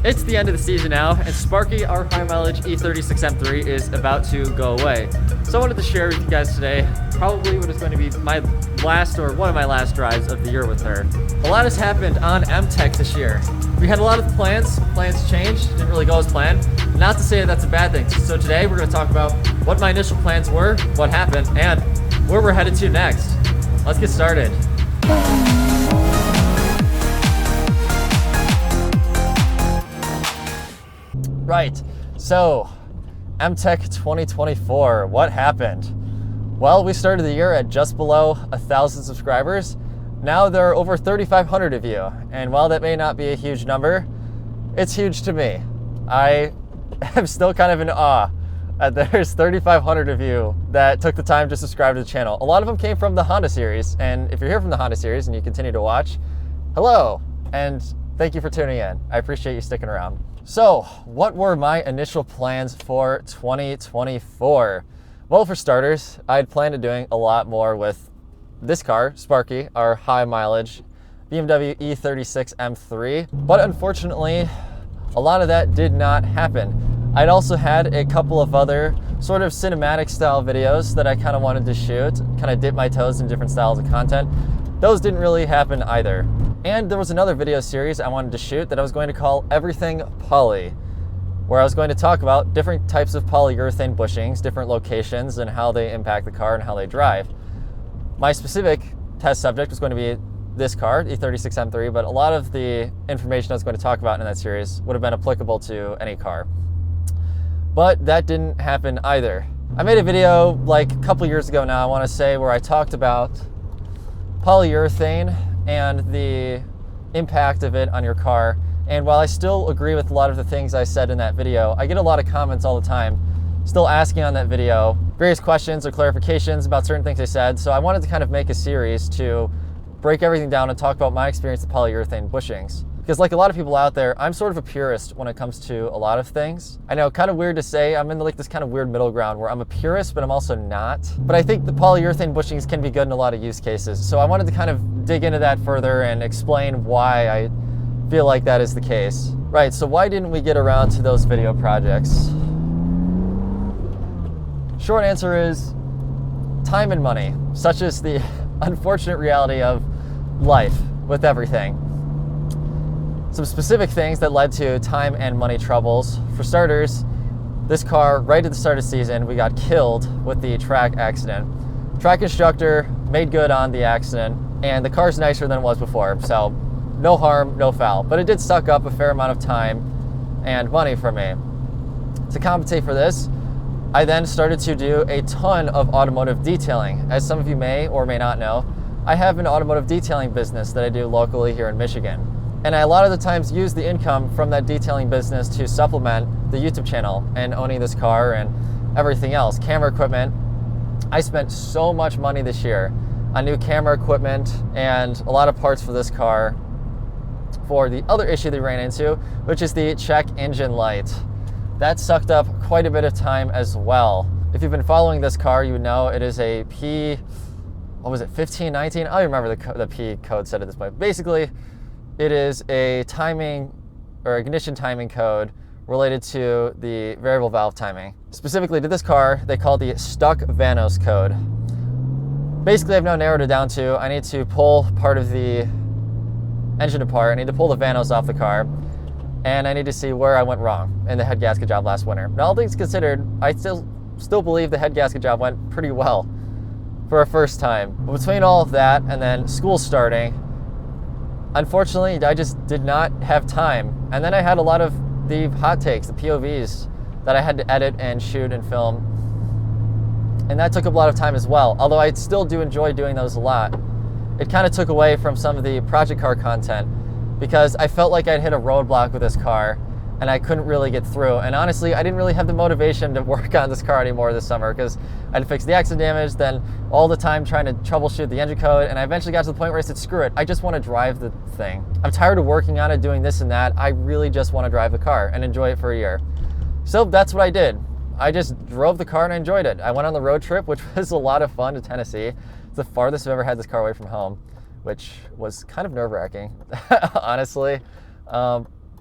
It's the end of the season now, and Sparky, our high mileage E36 M3, is about to go away. So I wanted to share with you guys today probably what is going to be my last or one of my last drives of the year with her. A lot has happened on M-t3ch this year. We had a lot of plans changed, didn't really go as planned. Not to say that's a bad thing. So today we're going to talk about what my initial plans were, what happened, and where we're headed to next. Let's get started. Right, so M-t3ch 2024, what happened? Well, we started the year at just below 1,000 subscribers. Now there are over 3,500 of you, and while that may not be a huge number, it's huge to me. I am still kind of in awe that there's 3,500 of you that took the time to subscribe to the channel. A lot of them came from the Honda series, and if you're here from the Honda series and you continue to watch, hello, and thank you for tuning in. I appreciate you sticking around. So, what were my initial plans for 2024? Well, for starters, I had planned on doing a lot more with this car, Sparky, our high mileage BMW E36 M3, but unfortunately, a lot of that did not happen. I'd also had a couple of other sort of cinematic style videos that I kind of wanted to shoot, kind of dip my toes in different styles of content. Those didn't really happen either. And there was another video series I wanted to shoot that I was going to call Everything Poly, where I was going to talk about different types of polyurethane bushings, different locations, and how they impact the car and how they drive. My specific test subject was going to be this car, E36 M3, but a lot of the information I was going to talk about in that series would have been applicable to any car. But that didn't happen either. I made a video like a couple years ago now, I want to say, where I talked about polyurethane and the impact of it on your car. And while I still agree with a lot of the things I said in that video, I get a lot of comments all the time still asking on that video various questions or clarifications about certain things I said. So I wanted to kind of make a series to break everything down and talk about my experience with polyurethane bushings. Because like a lot of people out there, I'm sort of a purist when it comes to a lot of things. I know, kind of weird to say, I'm in like this kind of weird middle ground where I'm a purist, but I'm also not. But I think the polyurethane bushings can be good in a lot of use cases. So I wanted to kind of dig into that further and explain why I feel like that is the case. Right, so why didn't we get around to those video projects? Short answer is time and money, such is the unfortunate reality of life with everything. Some specific things that led to time and money troubles. For starters, this car, right at the start of the season, we got killed with the track accident. Track instructor made good on the accident, and the car's nicer than it was before, so no harm, no foul. But it did suck up a fair amount of time and money for me. To compensate for this, I then started to do a ton of automotive detailing. As some of you may or may not know, I have an automotive detailing business that I do locally here in Michigan. And I a lot of the times use the income from that detailing business to supplement the YouTube channel and owning this car and everything else. Camera equipment. I spent so much money this year on new camera equipment and a lot of parts for this car for the other issue they ran into, which is the check engine light. That sucked up quite a bit of time as well. If you've been following this car, you would know it is a what was it, 1519? I don't remember the P code set at this point. Basically, it is a timing or ignition timing code related to the variable valve timing. Specifically to this car, they call it the stuck Vanos code. Basically, I've now narrowed it down to I need to pull part of the engine apart. I need to pull the Vanos off the car, and I need to see where I went wrong in the head gasket job last winter. Now, all things considered, I still believe the head gasket job went pretty well for a first time. But between all of that and then school starting, unfortunately, I just did not have time. And then I had a lot of the hot takes, the POVs that I had to edit and shoot and film. And that took up a lot of time as well. Although I still do enjoy doing those a lot. It kind of took away from some of the project car content because I felt like I'd hit a roadblock with this car and I couldn't really get through. And honestly, I didn't really have the motivation to work on this car anymore this summer because I had to fix the accident damage, then all the time trying to troubleshoot the engine code, and I eventually got to the point where I said, screw it, I just want to drive the thing. I'm tired of working on it, doing this and that. I really just want to drive the car and enjoy it for a year. So that's what I did. I just drove the car and I enjoyed it. I went on the road trip, which was a lot of fun, to Tennessee. It's the farthest I've ever had this car away from home, which was kind of nerve-wracking, honestly.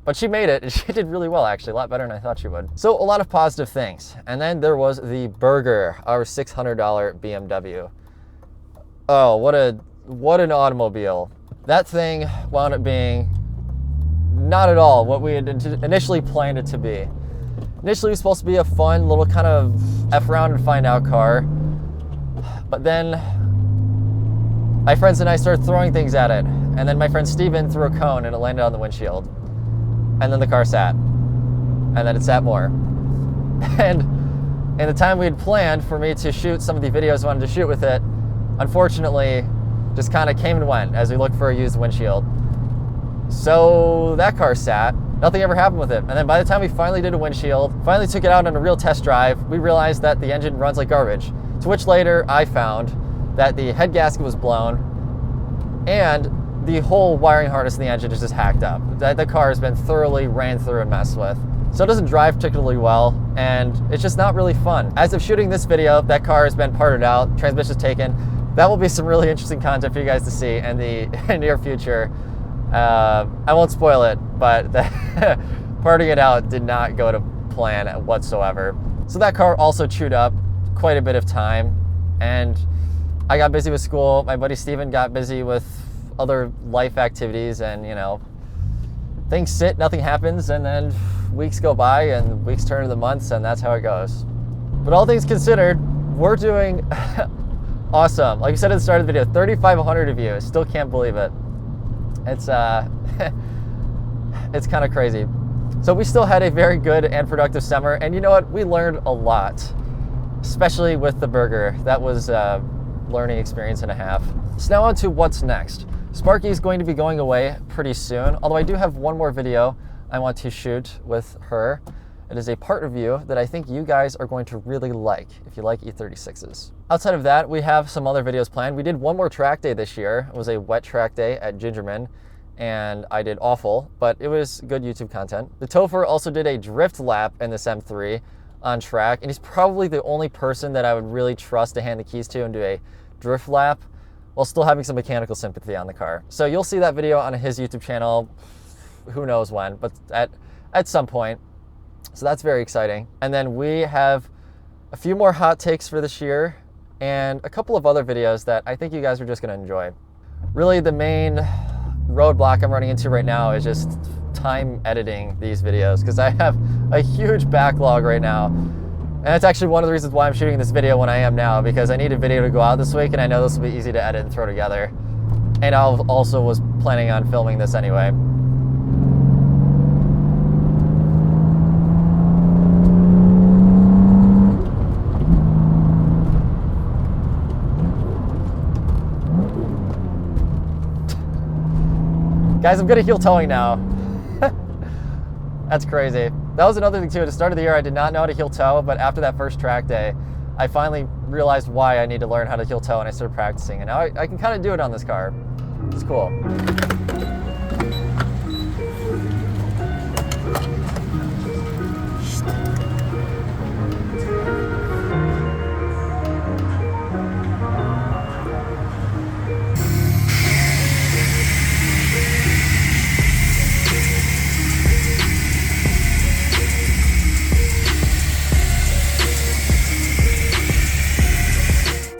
But she made it, and she did really well, actually, a lot better than I thought she would. So a lot of positive things. And then there was the Burger, our $600 BMW. Oh, what an automobile. That thing wound up being not at all what we had initially planned it to be. Initially, it was supposed to be a fun little kind of F around and find out car. But then my friends and I started throwing things at it. And then my friend Steven threw a cone and it landed on the windshield. And then the car sat. And then it sat more. And in the time we had planned for me to shoot some of the videos I wanted to shoot with it, unfortunately, just kind of came and went as we looked for a used windshield. So that car sat. Nothing ever happened with it. And then by the time we finally did a windshield, finally took it out on a real test drive, we realized that the engine runs like garbage. To which later I found that the head gasket was blown and the whole wiring harness in the engine is just hacked up. The car has been thoroughly ran through and messed with. So it doesn't drive particularly well, and it's just not really fun. As of shooting this video, that car has been parted out, transmission's taken. That will be some really interesting content for you guys to see in the near future. I won't spoil it, but parting it out did not go to plan whatsoever. So that car also chewed up quite a bit of time, and I got busy with school. My buddy Steven got busy with other life activities, and you know, things sit, nothing happens, and then weeks go by and weeks turn into months, and that's how it goes. But all things considered, we're doing awesome. Like I said at the start of the video, 3,500 of you. Still can't believe it. It's it's kind of crazy. So we still had a very good and productive summer, and you know what? We learned a lot, especially with the Burger. That was a learning experience and a half. So now on to what's next. Sparky is going to be going away pretty soon, although I do have one more video I want to shoot with her. It is a part review that I think you guys are going to really like if you like E36s. Outside of that, we have some other videos planned. We did one more track day this year. It was a wet track day at Gingerman, and I did awful, but it was good YouTube content. The Topher also did a drift lap in this M3 on track, and he's probably the only person that I would really trust to hand the keys to and do a drift lap while still having some mechanical sympathy on the car. So you'll see that video on his YouTube channel, who knows when, but at some point. So that's very exciting. And then we have a few more hot takes for this year and a couple of other videos that I think you guys are just gonna enjoy. Really, the main roadblock I'm running into right now is just time editing these videos, because I have a huge backlog right now. And that's actually one of the reasons why I'm shooting this video when I am now, because I need a video to go out this week, and I know this will be easy to edit and throw together. And I also was planning on filming this anyway. Guys, I'm good at heel towing now. That's crazy. That was another thing too. At the start of the year, I did not know how to heel tow, but after that first track day, I finally realized why I need to learn how to heel tow, and I started practicing. And now I can kind of do it on this car. It's cool.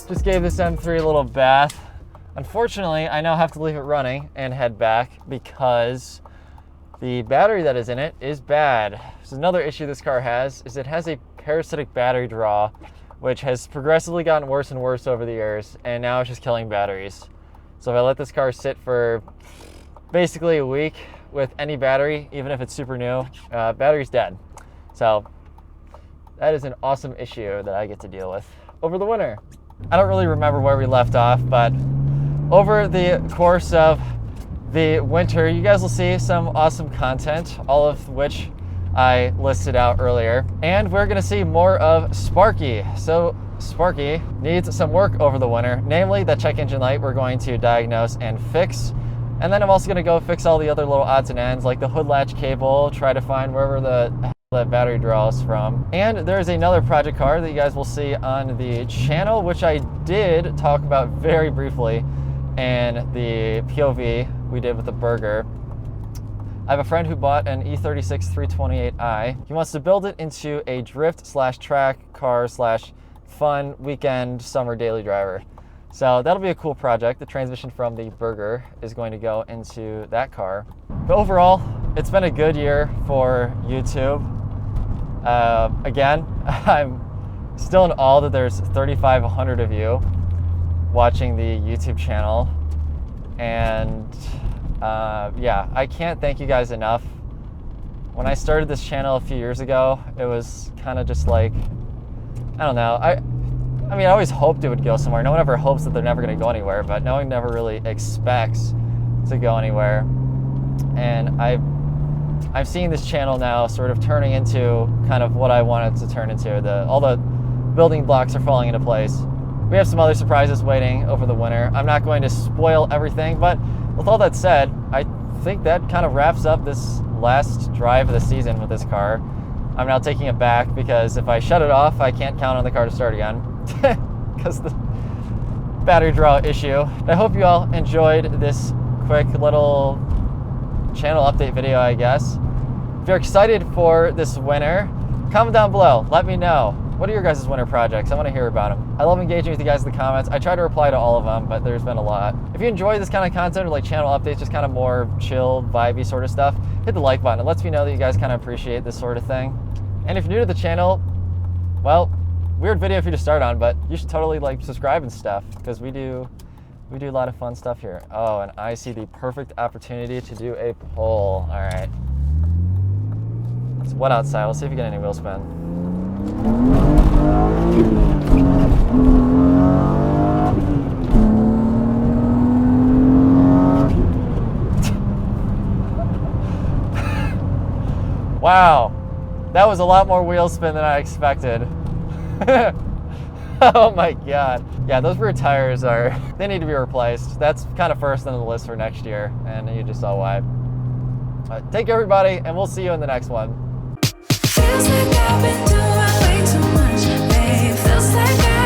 Just gave this M3 a little bath. Unfortunately, I now have to leave it running and head back because the battery that is in it is bad. So another issue this car has is it has a parasitic battery draw, which has progressively gotten worse and worse over the years, and now it's just killing batteries. So if I let this car sit for basically a week with any battery, even if it's super new, battery's dead. So that is an awesome issue that I get to deal with over the winter. I don't really remember where we left off, but over the course of the winter, you guys will see some awesome content, all of which I listed out earlier. And we're gonna see more of Sparky. So Sparky needs some work over the winter, namely the check engine light we're going to diagnose and fix. And then I'm also gonna go fix all the other little odds and ends, like the hood latch cable, try to find wherever the battery draws from. And there's another project car that you guys will see on the channel, which I did talk about very briefly in the POV we did with the Burger. I have a friend who bought an E36 328i. He wants to build it into a drift/track car/fun weekend summer daily driver. So that'll be a cool project. The transmission from the Burger is going to go into that car. But overall, it's been a good year for YouTube. Again, I'm still in awe that there's 3,500 of you watching the YouTube channel. And yeah, I can't thank you guys enough. When I started this channel a few years ago, it was kind of just like, I don't know. I mean, I always hoped it would go somewhere. No one ever hopes that they're never going to go anywhere, but no one never really expects to go anywhere. And I've seen this channel now sort of turning into kind of what I wanted to turn into. All the building blocks are falling into place. We have some other surprises waiting over the winter. I'm not going to spoil everything, but with all that said, I think that kind of wraps up this last drive of the season with this car. I'm now taking it back because if I shut it off, I can't count on the car to start again because the battery draw issue. I hope you all enjoyed this quick little channel update video, I guess. If you're excited for this winter, comment down below. Let me know. What are your guys' winter projects? I want to hear about them. I love engaging with you guys in the comments. I try to reply to all of them, but there's been a lot. If you enjoy this kind of content or like channel updates, just kind of more chill, vibey sort of stuff, hit the like button. It lets me know that you guys kind of appreciate this sort of thing. And if you're new to the channel, well, weird video for you to start on, but you should totally like subscribe and stuff because we do a lot of fun stuff here. Oh, and I see the perfect opportunity to do a poll. All right. It's wet outside. We'll see if we get any wheel spin. Wow, that was a lot more wheel spin than I expected. Oh my God. Yeah, those rear tires they need to be replaced. That's kind of first on the list for next year, and you just saw why. Take care, everybody, and we'll see you in the next one. Feels like I've been doing way too much, babe. Feels like